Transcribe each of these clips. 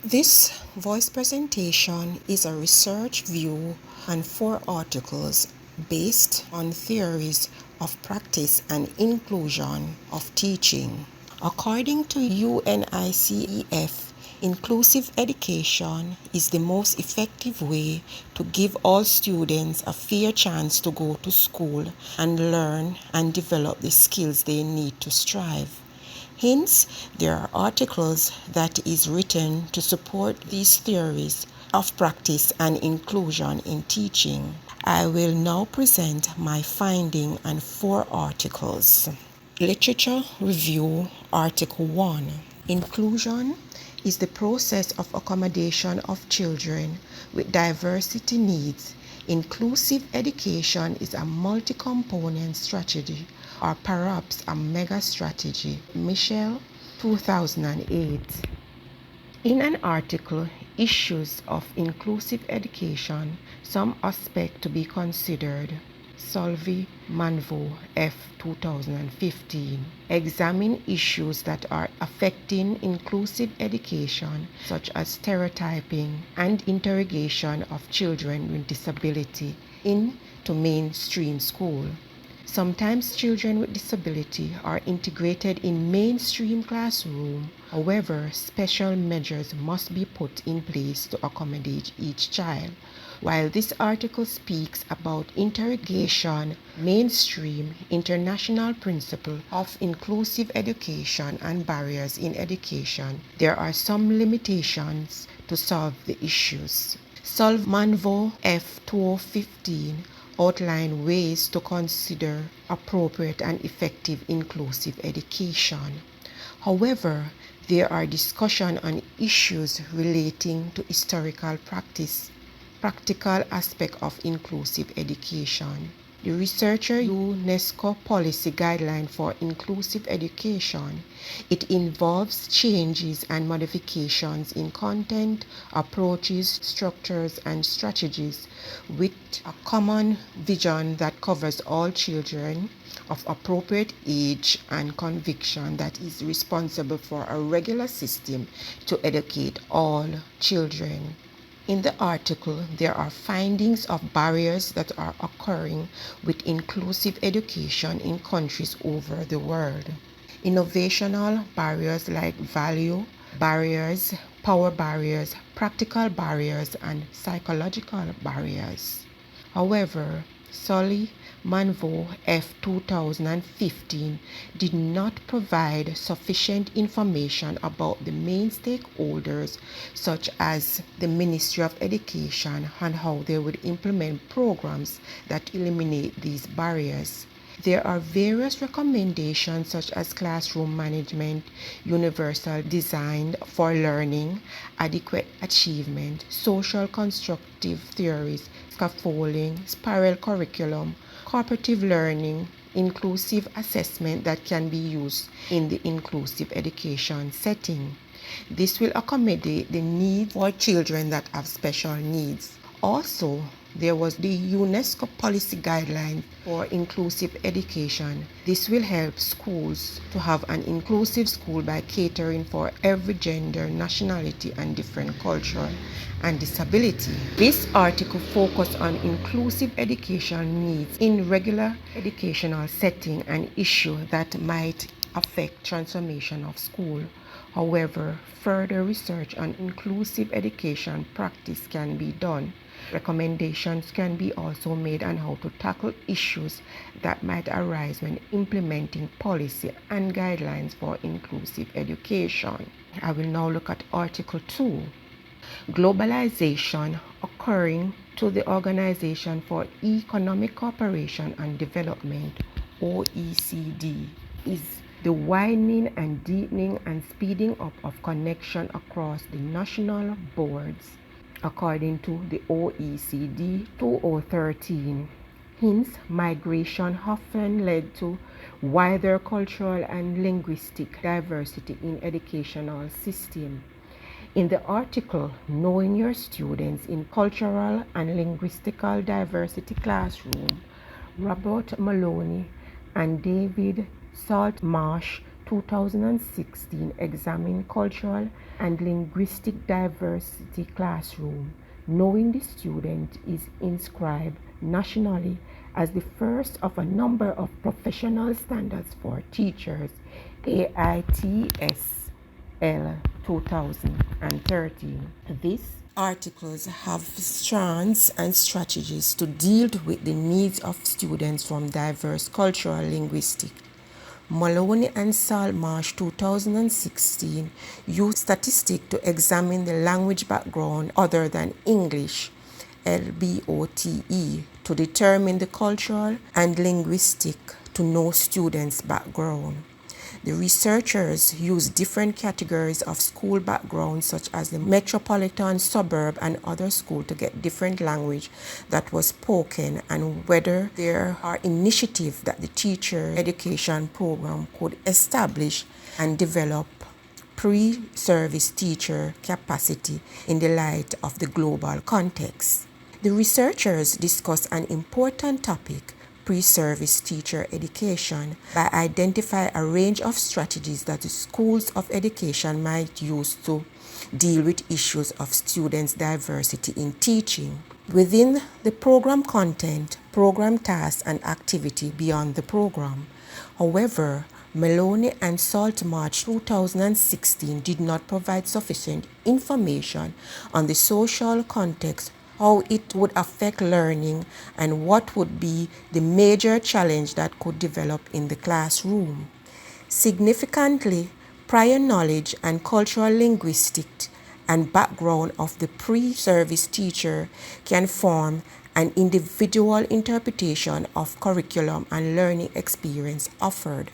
This voice presentation is a research view and 4 articles based on theories of practice and inclusion of teaching. According to UNICEF, inclusive education is the most effective way to give all students a fair chance to go to school and learn and develop the skills they need to strive. Hence, there are articles that is written to support these theories of practice and inclusion in teaching. I will now present my finding on 4 articles. Literature Review Article 1. Inclusion is the process of accommodation of children with diversity needs. Inclusive education is a multi-component strategy or perhaps a mega strategy. Michel, 2008. In an article, Issues of Inclusive Education, Some Aspect to be Considered, Solvi Manvo, F. 2015. Examine issues that are affecting inclusive education, such as stereotyping and interrogation of children with disability into mainstream school. Sometimes children with disability are integrated in mainstream classroom. However, special measures must be put in place to accommodate each child. While this article speaks about interrogation, mainstream, international principle of inclusive education and barriers in education, there are some limitations to solve the issues. Solve Manvo F. 2015 outline ways to consider appropriate and effective inclusive education. However, there are discussions on issues relating to historical practice, practical aspect of inclusive education. The researcher UNESCO policy guideline for inclusive education. It involves changes and modifications in content, approaches, structures, and strategies with a common vision that covers all children of appropriate age and conviction that is responsible for a regular system to educate all children. In the article, there are findings of barriers that are occurring with inclusive education in countries over the world. Innovational barriers like value barriers, power barriers, practical barriers, and psychological barriers. However, Solly Manvo F. 2015 did not provide sufficient information about the main stakeholders, such as the Ministry of Education, and how they would implement programs that eliminate these barriers. There are various recommendations such as classroom management, universal design for learning, adequate achievement, social constructive theories, scaffolding, spiral curriculum, cooperative learning, inclusive assessment that can be used in the inclusive education setting. This will accommodate the needs for children that have special needs. Also, there was the UNESCO policy guideline for inclusive education. This will help schools to have an inclusive school by catering for every gender, nationality, and different culture and disability. This article focused on inclusive education needs in regular educational setting and issues that might affect transformation of school. However, further research on inclusive education practice can be done. Recommendations can be also made on how to tackle issues that might arise when implementing policy and guidelines for inclusive education. I will now look at Article 2. Globalization occurring to the Organization for Economic Cooperation and Development, OECD, is the widening and deepening and speeding up of connection across the national boards, according to the OECD 2013. Hence, migration often led to wider cultural and linguistic diversity in educational system. In the article, Knowing Your Students in Cultural and Linguistical Diversity Classroom, Robert Maloney and David Saltmarsh, 2016 examined cultural and linguistic diversity classroom, knowing the student is inscribed nationally as the first of a number of professional standards for teachers, AITSL 2013. These articles have strands and strategies to deal with the needs of students from diverse cultural linguistic. Maloney and Saltmarsh 2016 used statistics to examine the language background other than English, LBOTE, to determine the cultural and linguistic to know students' background. The researchers used different categories of school backgrounds such as the metropolitan, suburb, and other school to get different language that was spoken and whether there are initiatives that the teacher education program could establish and develop pre-service teacher capacity in the light of the global context. The researchers discussed an important topic, pre-service teacher education, by identifying a range of strategies that the schools of education might use to deal with issues of students' diversity in teaching. Within the program content, program tasks, and activity beyond the program. However, Maloney and Saltmarsh 2016 did not provide sufficient information on the social context, how it would affect learning, and what would be the major challenge that could develop in the classroom. Significantly, prior knowledge and cultural linguistic and background of the pre-service teacher can form an individual interpretation of curriculum and learning experience offered.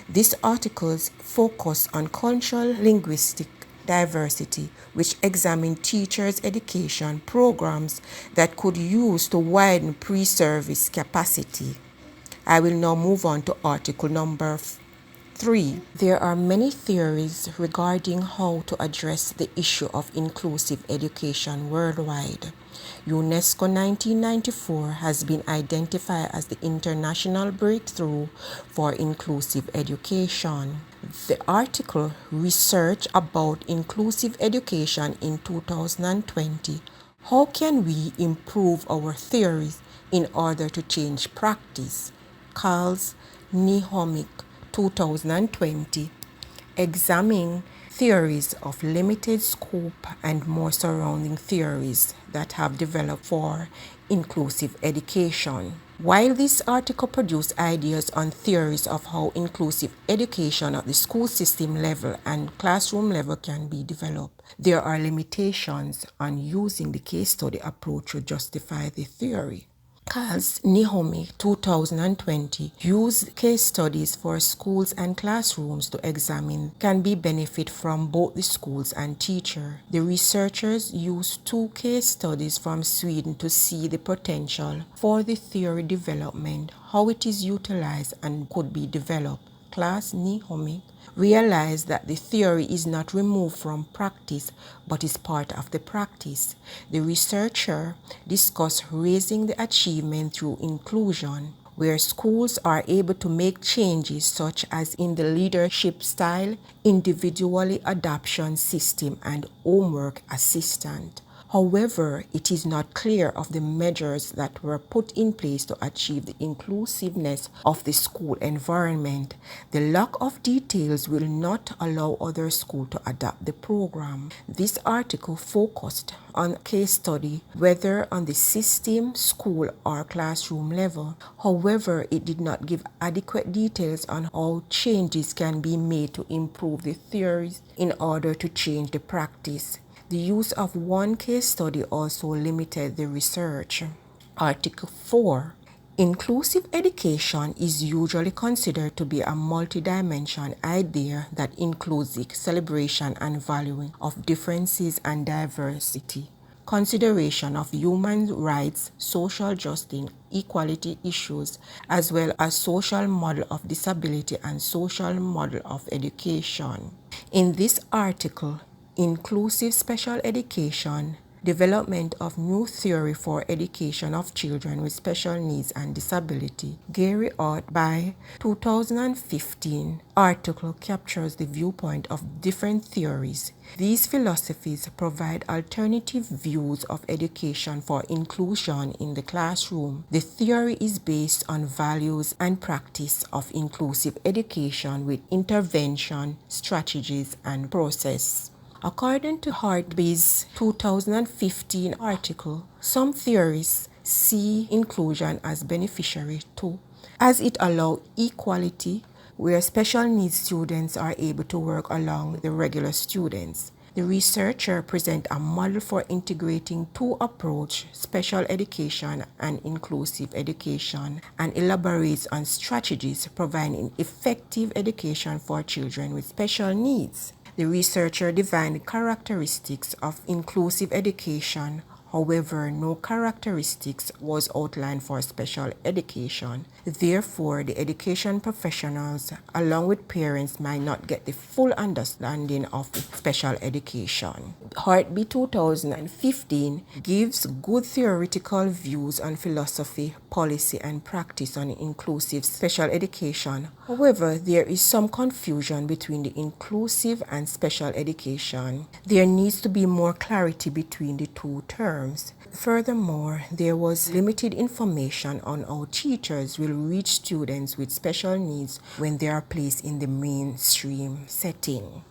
These articles focus on cultural linguistic diversity, which examine teachers' education programs that could use to widen pre-service capacity. I will now move on to article number 3. There are many theories regarding how to address the issue of inclusive education worldwide. UNESCO 1994 has been identified as the international breakthrough for inclusive education. The article Research about Inclusive Education in 2020. How can we improve our theories in order to change practice? Carls Nihomic 2020. Examining theories of limited scope and more surrounding theories that have developed for inclusive education. While this article produced ideas on theories of how inclusive education at the school system level and classroom level can be developed, there are limitations on using the case study approach to justify the theory. Carls Nihomic 2020 used case studies for schools and classrooms to examine can be benefit from both the schools and teacher. The researchers used 2 case studies from Sweden to see the potential for the theory development, how it is utilized and could be developed. Carls Nihomic realized that the theory is not removed from practice but is part of the practice. The researcher discussed raising the achievement through inclusion, where schools are able to make changes such as in the leadership style, individually adoption system, and homework assistant. However, it is not clear of the measures that were put in place to achieve the inclusiveness of the school environment. The lack of details will not allow other schools to adopt the program. This article focused on case study, whether on the system, school, or classroom level. However, it did not give adequate details on how changes can be made to improve the theories in order to change the practice. The use of one case study also limited the research. Article 4. Inclusive education is usually considered to be a multidimensional idea that includes the celebration and valuing of differences and diversity, consideration of human rights, social justice, equality issues, as well as social model of disability and social model of education. In this article, Inclusive Special Education Development of New Theory for Education of Children with Special Needs and Disability, Gary Ott by 2015 article captures the viewpoint of different theories. These philosophies provide alternative views of education for inclusion in the classroom. The theory is based on values and practice of inclusive education with intervention, strategies, and process. According to Hartby's 2015 article, some theorists see inclusion as beneficiary too, as it allows equality where special needs students are able to work along with the regular students. The researcher presents a model for integrating two approaches, special education and inclusive education, and elaborates on strategies providing effective education for children with special needs. The researcher defined the characteristics of inclusive education. However, no characteristics was outlined for special education. Therefore, the education professionals, along with parents, might not get the full understanding of special education. Hartby 2015 gives good theoretical views on philosophy, policy, and practice on inclusive special education. However, there is some confusion between the inclusive and special education. There needs to be more clarity between the two terms. Furthermore, there was limited information on how teachers will reach students with special needs when they are placed in the mainstream setting.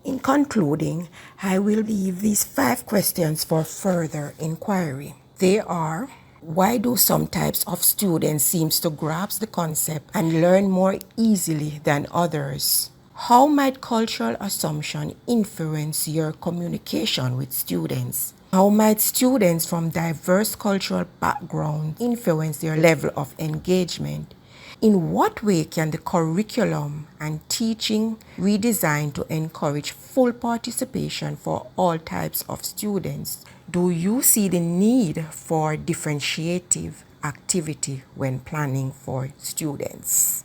In concluding, I will leave these 5 questions for further inquiry. They are: why do some types of students seem to grasp the concept and learn more easily than others? How might cultural assumption influence your communication with students? How might students from diverse cultural backgrounds influence their level of engagement? In what way can the curriculum and teaching redesign to encourage full participation for all types of students? Do you see the need for differentiative activity when planning for students?